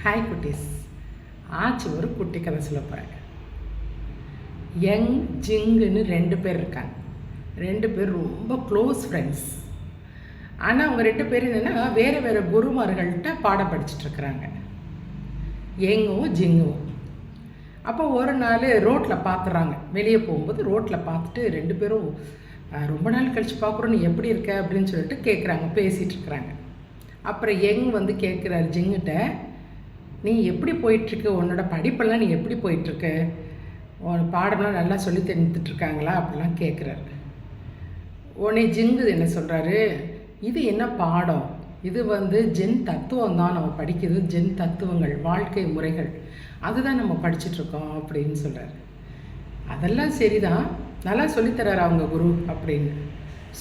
Hi குட்டீஸ். ஆச்சு ஒரு குட்டி கதை சொல்ல போகிறேன். யங் ஜிங்குன்னு 2 பேர் இருக்காங்க. 2 பேர் ரொம்ப க்ளோஸ் ஃப்ரெண்ட்ஸ். ஆனால் அவங்க 2 பேர் என்னென்னா வேறு வேறு குருமார்கள்ட்ட பாடம் படிச்சுட்ருக்குறாங்க, யங்கும் ஜிங்கும். அப்போ ஒரு நாள் ரோட்டில் பார்க்குறாங்க, வெளியே போகும்போது ரோட்டில் பார்த்துட்டு 2 பேரும் ரொம்ப நாள் கழித்து பார்க்குறோம், நீ எப்படி இருக்க அப்படின்னு சொல்லிட்டு கேட்குறாங்க, பேசிகிட்ருக்குறாங்க. அப்புறம் யங் வந்து கேட்குறாரு ஜிங்கிட்ட, நீ எப்படி போயிட்டுருக்கு, உன்னோட படிப்பெல்லாம் நீ எப்படி போயிட்டுருக்கு, உன் பாடம்லாம் நல்லா சொல்லி தந்துட்டுருக்காங்களா அப்படிலாம் கேட்குறாரு. உடனே ஜிங்கு என்ன சொல்கிறாரு, இது என்ன பாடம், இது வந்து ஜென் தத்துவம் தான் நம்ம படிக்கிறது, ஜென் தத்துவங்கள், வாழ்க்கை முறைகள், அதுதான் நம்ம படிச்சுட்ருக்கோம் அப்படின்னு சொல்கிறார். அதெல்லாம் சரிதான், நல்லா சொல்லித்தராரு அவங்க குரு அப்படின்னு.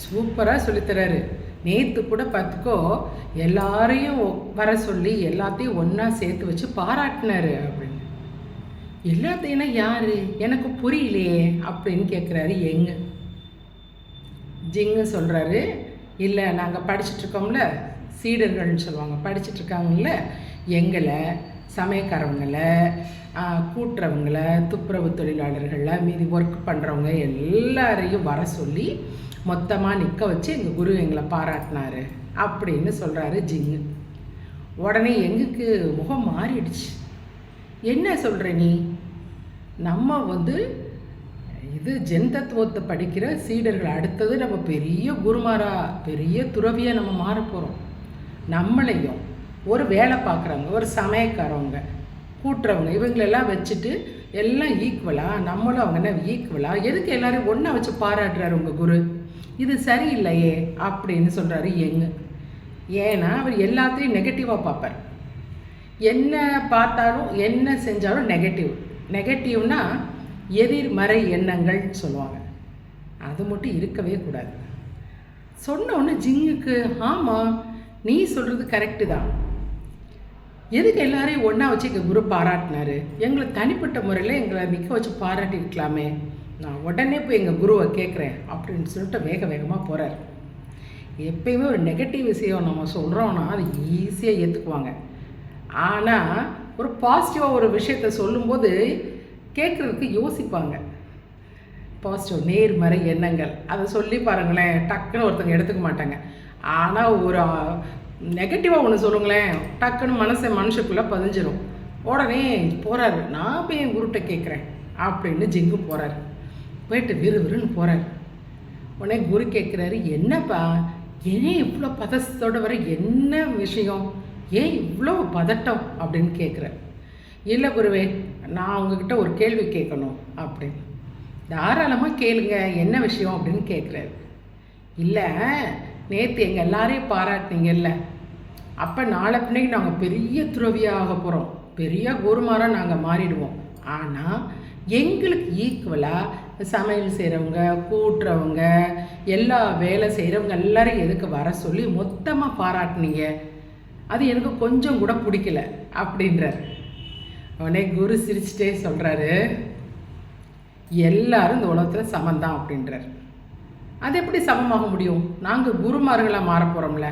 சூப்பராக சொல்லித்தராரு. நேற்று கூட பார்த்துக்கோ, எல்லாரையும் வர சொல்லி எல்லாத்தையும் ஒன்றா சேர்த்து வச்சு பாராட்டினாரு அப்படின்னு. எல்லாத்தையும் யார், எனக்கு புரியலையே அப்படின்னு கேட்குறாரு யங். ஜிங்கு சொல்கிறாரு, இல்லை நாங்கள் படிச்சுட்ருக்கோம்ல, சீடர்கள்னு சொல்லுவாங்க, படிச்சுட்ருக்காங்கல்ல, எங்களை சமயக்காரவங்களை, கூட்டுறவங்களை, துப்புரவு தொழிலாளர்களை, மீதி ஒர்க் பண்ணுறவங்க எல்லாரையும் வர சொல்லி மொத்தமாக நிற்க வச்சு எங்கள் குரு எங்களை பாராட்டினாரு அப்படின்னு சொல்கிறாரு ஜிங்கு. உடனே எங்குக்கு முகம் மாறிடுச்சு. என்ன சொல்கிற நீ, நம்ம வந்து இது ஜென் தத்துவத்தை படிக்கிற சீடர்கள், அடுத்தது நம்ம பெரிய குருமாரா, பெரிய துறவியாக நம்ம மாற போகிறோம். நம்மளையும் ஒரு வேலை பார்க்குறவங்க, ஒரு சமயக்காரவங்க, கூட்டுறவங்க, இவங்களெல்லாம் வச்சுட்டு எல்லாம் ஈக்குவலாக, நம்மளும் அவங்க என்ன ஈக்குவலாக, எதுக்கு எல்லோரும் ஒன்றா வச்சு பாராட்டுறாரு உங்கள் குரு, இது சரியில்லையே அப்படின்னு சொல்கிறாரு யங்கு. ஏன்னா அவர் எல்லாத்தையும் நெகட்டிவாக பார்ப்பார். என்ன பார்த்தாலும் என்ன செஞ்சாலும் நெகட்டிவ்னா எதிர்மறை எண்ணங்கள் சொல்லுவாங்க, அது மட்டும் இருக்கவே கூடாது. சொன்னோன்னு ஜிங்குக்கு, ஆமாம் நீ சொல்கிறது கரெக்டு தான், எதுக்கு எல்லாரையும் ஒன்றா வச்சு எங்கள் குரு பாராட்டினாரு, எங்களை தனிப்பட்ட முறையில் எங்களை நிற்க வச்சு பாராட்டிருக்கலாமே, நான் உடனே போய் எங்கள் குருவை கேட்குறேன் அப்படின்னு சொல்லிட்டு வேகமாக போகிறார். எப்பயுமே ஒரு நெகட்டிவ் விஷயம் நம்ம சொல்கிறோன்னா அது ஈஸியாக ஏற்றுக்குவாங்க. ஆனால் ஒரு பாசிட்டிவாக ஒரு விஷயத்த சொல்லும்போது கேட்குறதுக்கு யோசிப்பாங்க. பாசிட்டிவ் நேர்மறை எண்ணங்கள் அதை சொல்லி பாருங்களேன், டக்குன்னு ஒருத்தங்க எடுத்துக்க மாட்டாங்க. ஆனால் ஒரு நெகட்டிவாக ஒன்று சொல்லுங்களேன், டக்குன்னு மனுஷக்குள்ளே பதிஞ்சிடும். உடனே போகிறாரு, நான் போய் என் குருட்ட கேட்குறேன் அப்படின்னு ஜிங்கு போகிறாரு. போயிட்டு விறுவிறுன்னு போகிறாரு. உடனே குரு கேட்குறாரு, என்னப்பா ஏன் இவ்வளோ பதத்தோடு வர, என்ன விஷயம், ஏன் இவ்வளோ பதட்டம் அப்படின்னு கேட்குறாரு. இல்லை குருவே, நான் உங்ககிட்ட ஒரு கேள்வி கேட்கணும் அப்படின்னு. தாராளமாக கேளுங்க, என்ன விஷயம் அப்படின்னு கேட்குறாரு. இல்லை, நேற்று எங்கள் எல்லாரையும் பாராட்டினீங்கல்ல, அப்போ நாளை பின்னைக்கு நாங்கள் பெரிய துறவியாக போகிறோம், பெரிய குருமாராக நாங்கள் மாறிடுவோம். ஆனால் எங்களுக்கு ஈக்குவலாக சமையல் செய்கிறவங்க, கூட்டுறவங்க, எல்லா வேலை செய்கிறவங்க எல்லாரும் எதுக்கு வர சொல்லி மொத்தமாக பாராட்டினீங்க, அது எனக்கு கொஞ்சம் கூட பிடிக்கல அப்படின்றார். உடனே குரு சிரிச்சிட்டே சொல்கிறாரு, எல்லாரும் இந்த உலகத்தில் சமந்தான் அப்படின்றார். அது எப்படி சமமாக முடியும், நாங்கள் குருமார்களாக மாற போகிறோம்ல,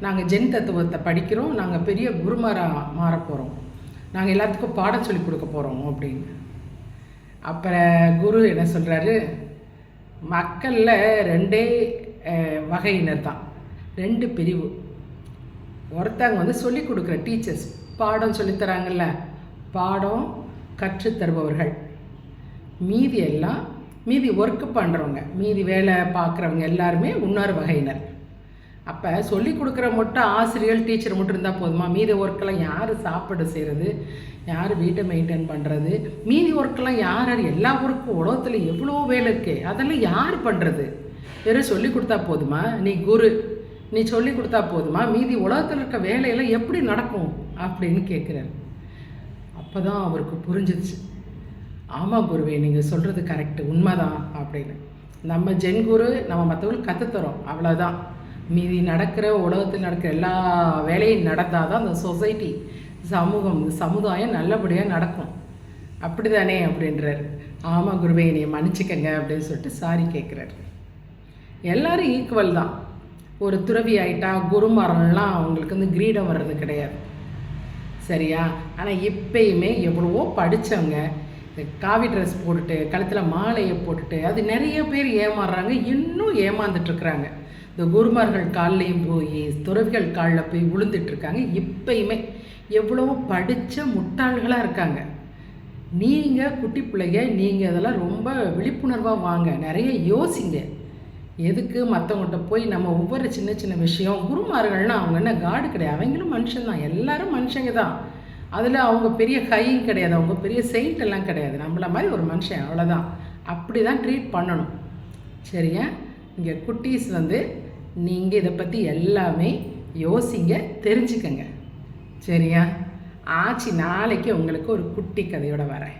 நாங்கள் ஜென் தத்துவத்தை படிக்கிறோம், நாங்கள் பெரிய குருமாராக மாற போகிறோம், நாங்கள் எல்லாத்துக்கும் பாடம் சொல்லி கொடுக்க போகிறோம் அப்படின்னு. அப்புறம் குரு என்ன சொல்கிறாரு, மக்களில் 2 வகையினர் தான், 2 பிரிவு. ஒருத்தவங்க வந்து சொல்லிக் கொடுக்குற டீச்சர்ஸ், பாடம் சொல்லித்தராங்கல்ல, பாடம் கற்றுத்தருபவர்கள். மீதி ஒர்க்கு பண்ணுறவங்க, மீதி வேலை பார்க்குறவங்க எல்லாருமே இன்னொரு வகையினர். அப்போ சொல்லிக் கொடுக்குற மட்டும் ஆசிரியர் டீச்சர் மட்டும் இருந்தால் போதுமா, மீதி ஒர்க்கெல்லாம் யார் சாப்பாடு செய்கிறது, யார் வீட்டை மெயின்டைன் பண்ணுறது, மீதி ஒர்க்கெல்லாம் யார், எல்லா ஒர்க்கும் உலகத்தில் எவ்வளோ வேலை இருக்குது, அதெல்லாம் யார் பண்ணுறது, வெறும் சொல்லி கொடுத்தா போதுமா, நீ குரு நீ சொல்லி கொடுத்தா போதுமா, மீதி உலகத்தில் இருக்க வேலையெல்லாம் எப்படி நடக்கும் அப்படின்னு கேட்குறாரு. அப்போ தான் அவருக்கு புரிஞ்சிச்சு, ஆமாம் குருவே நீங்கள் சொல்கிறது கரெக்டு, உண்மைதான் அப்படின்னு. நம்ம ஜென் குரு நம்ம மற்றவங்களுக்கு கற்றுத்தரோம், அவ்வளோதான். மீதி நடக்கிற உலகத்தில் நடக்கிற எல்லா வேலையும் நடந்தால் தான் அந்த சொசைட்டி, சமூகம், சமுதாயம் நல்லபடியாக நடக்கும், அப்படி தானே அப்படின்றார். ஆமாம் குருவே என்னை மன்னிச்சிக்கங்க அப்படின்னு சொல்லிட்டு சாரி கேட்குறாரு. எல்லோரும் ஈக்குவல் தான். ஒரு துறவி ஆகிட்டா குருமாரெல்லாம் அவங்களுக்கு வந்து கிரீடம் வர்றது கிடையாது. சரியா? ஆனால் இப்பயுமே எவ்வளவோ படித்தவங்க காவி ட்ரெஸ் போட்டுட்டு கழுத்தில் மாலையை போட்டுட்டு அது நிறைய பேர் ஏமாறுறாங்க, இன்னும் ஏமாந்துட்டுருக்குறாங்க. இந்த குருமார்கள் கால்லையும் போய் துறவிகள் காலில் போய் விழுந்துட்டுருக்காங்க. இப்பயுமே எவ்வளவோ படித்த முட்டாள்களாக இருக்காங்க. நீங்கள் குட்டி பிள்ளைங்க, நீங்கள் அதெல்லாம் ரொம்ப விழிப்புணர்வாக வாங்க, நிறைய யோசிங்க. எதுக்கு மற்றவங்கள்ட்ட போய் நம்ம ஒவ்வொரு சின்ன சின்ன விஷயம், குருமார்கள்னால் அவங்க என்ன காடு கிடையாது, அவங்களும் மனுஷன்தான், எல்லாரும் மனுஷங்க தான். அதில் அவங்க பெரிய ஹையும் கிடையாது, அவங்க பெரிய செயின்ட் எல்லாம் கிடையாது, நம்மள மாதிரி ஒரு மனுஷன், அவ்வளோதான். அப்படி தான் ட்ரீட் பண்ணணும், சரியா? இங்கே குட்டீஸ் நீங்கள் இதை பற்றி எல்லாமே யோசிங்க, தெரிஞ்சுக்கங்க, சரியா? ஆச்சு, நாளைக்கு உங்களுக்கு ஒரு குட்டி கதையோடு வரேன்.